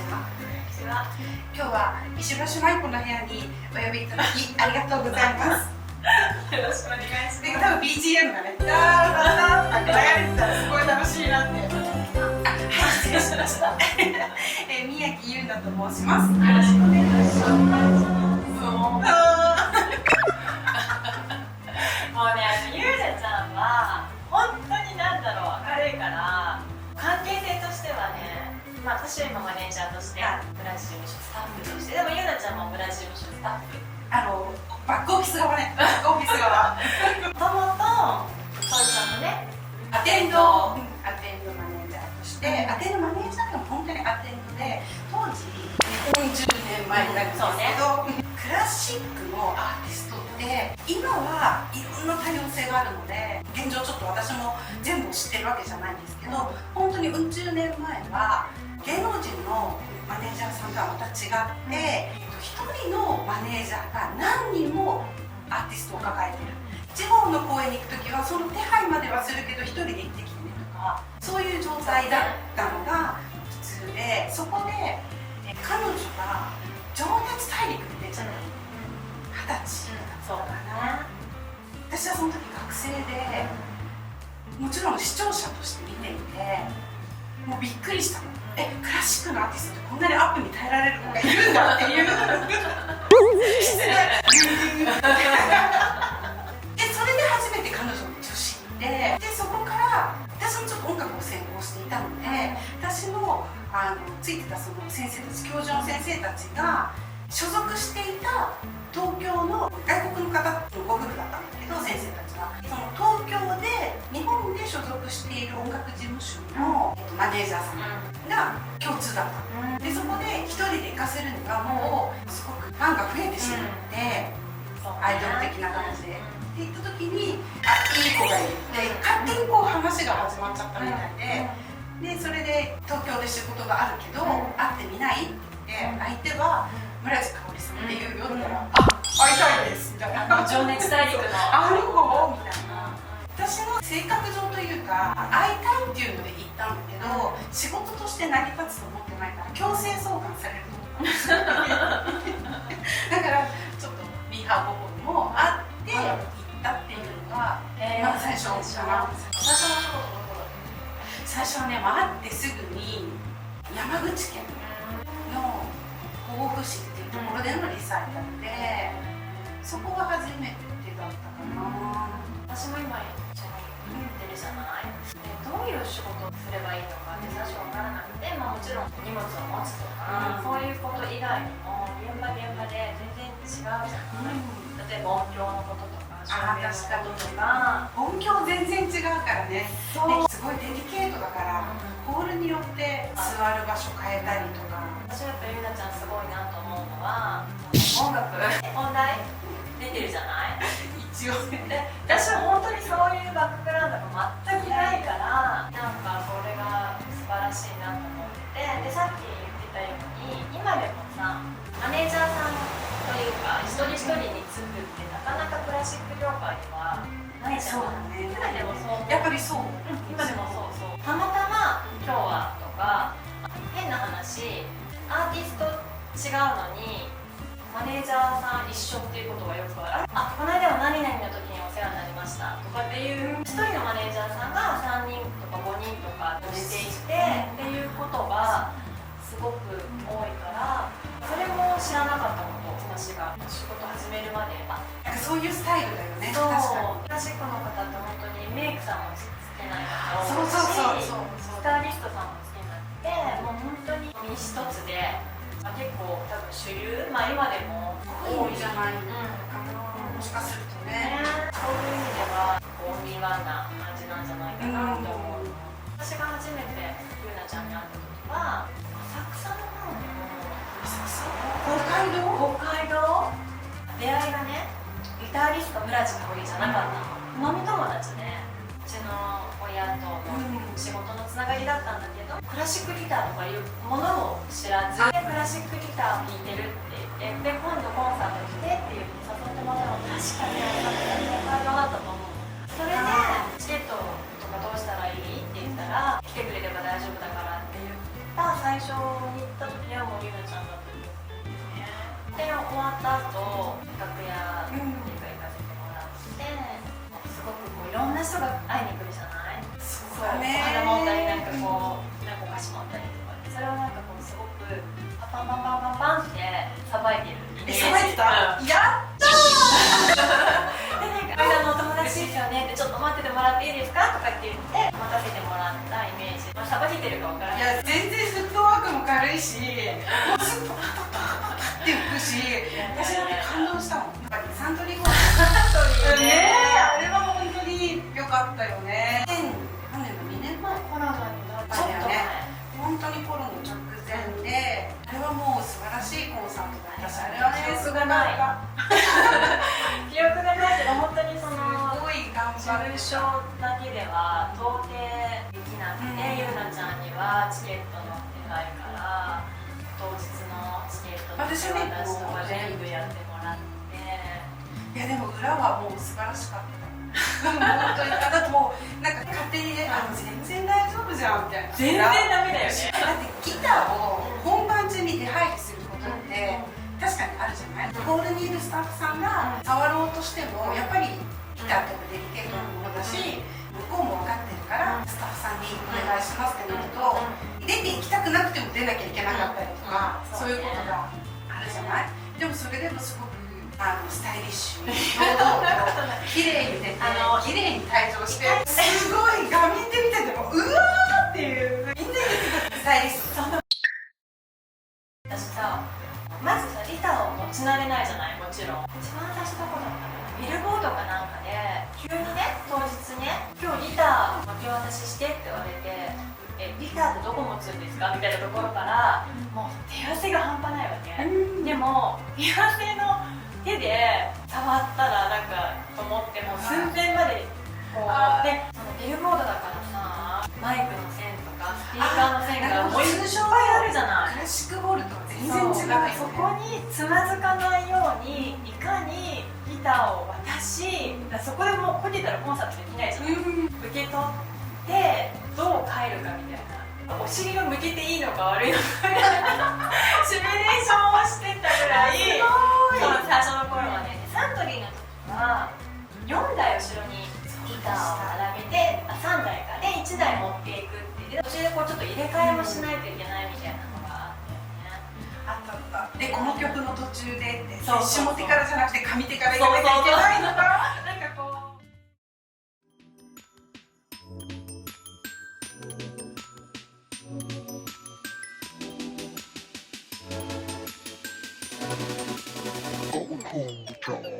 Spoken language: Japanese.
今日は石橋舞子の部屋にお呼びいただきありがとうございます。よろしくお願いします。で、多分 BGM がね、ダーダーって流れてたらすごい楽しいなって。はい、失礼しました。宮城優奈と申します。よろしくお願いします。もうね、ゆうなちゃんは本当になんだろう、明るいから関係性としてはね、私は今マネージャーとしてブラジル事務所スタッフとして、でもゆうなちゃんもブラジル事務所スタッフ、バックオフィス側ね、バックオフィス側もとトイさんのね、アテンドマネージャーとして、アテンドマネージャーでも本当にアテンドで、当時40年前になるんですけど、クラシックのアーティストって今はいろんな多様性があるので、現状ちょっと私も全部知ってるわけじゃないんですけど、本当に40年前は芸能人のマネージャーさんとはまた違って1人のマネージャーが何人もアーティストを抱えてる。地方の公演に行く時はその手配まではするけど1人で行ってきてねとか、そういう状態だったのが普通で、そこで彼女が「情熱大陸」に出ちゃった。20歳だったかな。私はその時学生で、もちろん視聴者として見ていて、もうびっくりしたの。クラシックのアーティストってこんなにアップに耐えられる子がいるんだっていう失礼で、それで初めて彼女の女子で、そこから私もちょっと音楽を専攻していたので、私のついてたその先生たち、教授の先生たちが所属していた東京の外国の方のご夫婦だったんだけど、先生たちはその東京で日本で所属している音楽事務所のマネージャーさんが共通だった。で、そこで一人で行かせるにはもうすごくファンが増えてしまって、アイドル的な感じでって言った時に、いい子がいるって勝手にこう話が始まっちゃったみたいで、それで東京で仕事があるけど会ってみないって言って、相手は村地香織さんって言うよって言ったら、会いたいですみたいな、情熱大陸の子みたいな。私の性格上というか、会いたいっていうので行ったんだけど、仕事として成り立つと思ってないから強制送還されると思っただからちょっとリハボコにも会って行ったっていうのが、最初かな。最初はね、会ってすぐに山口県の甲府市っていうところでのリサイタルで、そこが初めてだったかな。私も今言ってるじゃない。どういう仕事をすればいいのかって最初分からなくて、もちろん荷物を持つとか、そういうこと以外にも現場で全然違うじゃない。例えば音響のこととか照明のこととか、音響全然違うからね。すごいデリケートだから、ホールによって座る場所変えたりとか。私はやっぱりゆなちゃんすごいなと思うのは、音楽音大出てるじゃない。一応ね、私は本当にそういうバックグラウンドが全くないから、なんかこれが素晴らしいなと思ってて、でさっき言ってたように、今でもさ、マネージャーさんというか一人一人につくってなかなかクラシック業界ではないじゃん。そうだね。今でもそう。やっぱりそう。今でもそう。たまたま今日はとか、変な話、アーティスト違うのにマネージャーさん一緒っていうことがよくある。この間は何々の時にお世話になりましたとかっていう一人のマネージャーさんが3人とか5人とかしていてっていうことがすごく多いから、それも知らなかったこと、私が仕事始めるまで。そういうスタイルだよね。そう、クラシックの方って本当にメイクさんもつけない方多いし、スタイリストさんもつけなくて、もう本当に身一つで、結構多分主流、今でも多いじゃないかな、もしかするとね。そういう意味ではオンリーワンな感じなんじゃないかなと思う。私が初めてゆうなちゃんに会った時は浅草の方の北海道出会いがね、ギタリスト村地香織じゃなかったの。飲み友達で、うちの親との仕事のつながりだったんだけど、クラシックギターとかいうものを知らずで、クラシックギターを弾いてるって言って、で今度コンサート来てっていうふうに誘ってもらったの。確かに北海道だったと思う。それでチケットとかどうしたらいいって言ったら、来てくれれば大丈夫だからって言った最初に行った時はった後楽屋っていうか行かせてもらって、すごくこういろんな人が会いに来るじゃない。そうだね。お花持ったりなんかこうなんかお菓子持ったりとかで、それをなんかこうすごくパンパンパンパンパンってさばいてるイメージ。さばいてた。やったでなんか間のお友達ですよねってちょっと待っててもらっていいですかとかって言って待たせてもらったイメージ。まあさばいてるかわからない。いや全然フットワークも軽いし、もうすぐパタパタパタっていくし、私は感動したもん。やっぱりサントリーゴールドね、あれは本当に良かったよね。去年の2年前コロナになっちょっとね、本当にコロナ直前で、あれはもう素晴らしいコンサートだったし、あれはね、すごかった。記憶がないけど、本当にそのすごい頑張る。重症だけでは到底できなくて、ゆうなちゃんにはチケットの手配から当日のチケットの手渡しとか全部やってもらって。いやでも裏はもう素晴らしかった。本当にだってもうなんか勝手にね、全然大丈夫じゃんみたいな。全然ダメだよね。だってギターを本番中に出入りすることって確かにあるじゃない。ホールにいるスタッフさんが触ろうとしてもやっぱりギターってデリケートなものだし、向こうも分かってるからスタッフさんにお願いしますってなると、出て行きたくなくても出なきゃいけなかったりとか、そういうことがあるじゃない。でもそれでもすごくスタイリッシュに堂々と綺麗に出て綺麗に退場して、すごい画面で見ててもうわーっていうみんな言ってたスタイリスト。私さ、まずさリタを持ち慣れないじゃない。もちろん一番最初どこだったかな、ビルボードかなんかで急にね、当日ね、今日リタ受け渡ししてって言われて、リタってどこ持つんですかみたいなところからもう手汗が半端ないわけ。でも手汗の手で触ったらなんかと思ってもう寸前までこうで、そのビルボードだからさ、マイクの線とかスピーカーの線がもういっぱいあるじゃない。クラシックボールとは全然違うよね。そこにつまずかないようにいかにギターを渡し、そこでもうこけたらコンサートできないじゃん。受け取ってどう帰るかみたいな、お尻を向けていいのか悪いのかシミュレーションをしてたぐらい。その最初の頃はね、サントリーの時は4台後ろにギターを並べて、3台かで1台持っていくっていう、途中でこうちょっと入れ替えもしないといけないみたいなのがあったよね。あったあった。でこの曲の途中でってそうそうそう、下手からじゃなくて上手からやらなきゃいけないのか。なんかこうGo home, John.